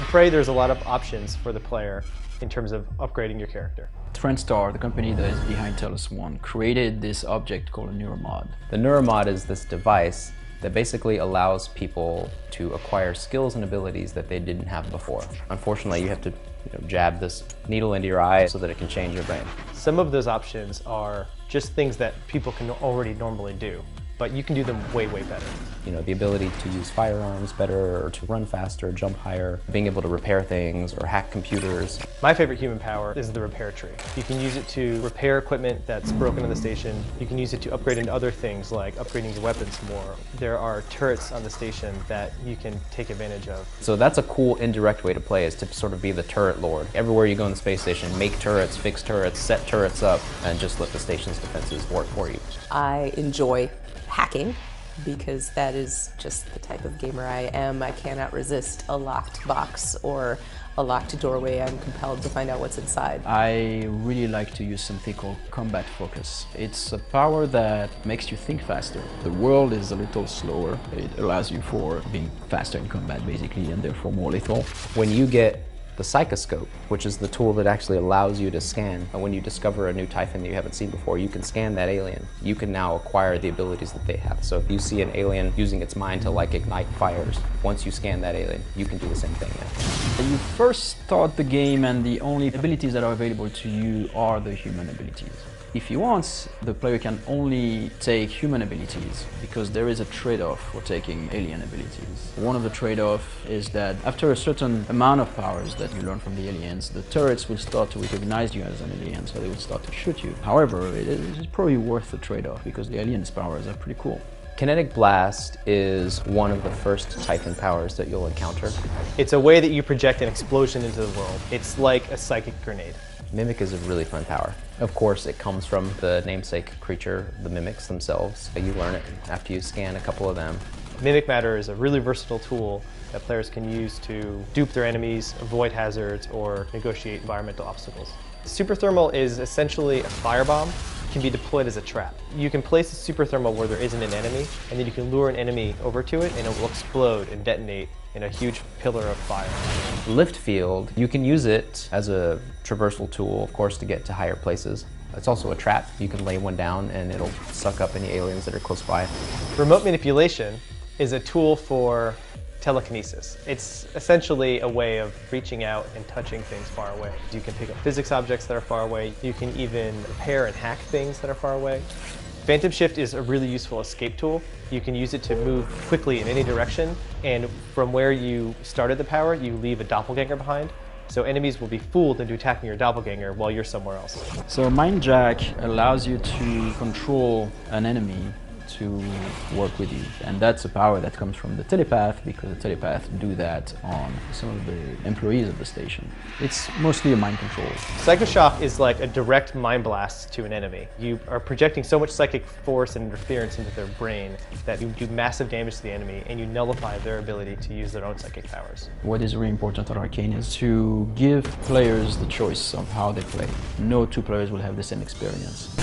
Prey, there's a lot of options for the player in terms of upgrading your character. Trendstar, the company that is behind Talos 1, created this object called a neuromod. The neuromod is this device that basically allows people to acquire skills and abilities that they didn't have before. Unfortunately, you have to jab this needle into your eye so that it can change your brain. Some of those options are just things that people can already normally do, but you can do them way, way better. The ability to use firearms better, or to run faster, jump higher, being able to repair things or hack computers. My favorite human power is the repair tree. You can use it to repair equipment that's broken in the station. You can use it to upgrade into other things like upgrading your weapons more. There are turrets on the station that you can take advantage of. So that's a cool indirect way to play, is to sort of be the turret lord. Everywhere you go in the space station, make turrets, fix turrets, set turrets up, and just let the station's defenses work for you. I enjoy hacking because that is just the type of gamer I am. I cannot resist a locked box or a locked doorway. I'm compelled to find out what's inside. I really like to use something called combat focus. It's a power that makes you think faster. The world is a little slower. It allows you for being faster in combat basically, and therefore more lethal. When you get the psychoscope, which is the tool that actually allows you to scan. And when you discover a new Typhon that you haven't seen before, you can scan that alien. You can now acquire the abilities that they have. So if you see an alien using its mind to ignite fires, once you scan that alien, you can do the same thing now. You first start the game and the only abilities that are available to you are the human abilities. If you want, the player can only take human abilities because there is a trade-off for taking alien abilities. One of the trade-offs is that after a certain amount of powers that you learn from the aliens, the turrets will start to recognize you as an alien, so they will start to shoot you. However, it is probably worth the trade-off because the aliens' powers are pretty cool. Kinetic Blast is one of the first Typhon powers that you'll encounter. It's a way that you project an explosion into the world. It's like a psychic grenade. Mimic is a really fun power. Of course, it comes from the namesake creature, the mimics themselves. You learn it after you scan a couple of them. Mimic Matter is a really versatile tool that players can use to dupe their enemies, avoid hazards, or negotiate environmental obstacles. Super Thermal is essentially a firebomb. It can be deployed as a trap. You can place a Super Thermal where there isn't an enemy, and then you can lure an enemy over to it, and it will explode and detonate in a huge pillar of fire. Lift Field, you can use it as a traversal tool, of course, to get to higher places. It's also a trap. You can lay one down and it'll suck up any aliens that are close by. Remote Manipulation is a tool for telekinesis. It's essentially a way of reaching out and touching things far away. You can pick up physics objects that are far away. You can even repair and hack things that are far away. Phantom Shift is a really useful escape tool. You can use it to move quickly in any direction, and from where you started the power, you leave a doppelganger behind. So enemies will be fooled into attacking your doppelganger while you're somewhere else. So Mind Jack allows you to control an enemy to work with you, and that's a power that comes from the telepath because the telepath do that on some of the employees of the station. It's mostly a mind control. Psychoshock is like a direct mind blast to an enemy. You are projecting so much psychic force and interference into their brain that you do massive damage to the enemy and you nullify their ability to use their own psychic powers. What is really important at Arcane is to give players the choice of how they play. No two players will have the same experience.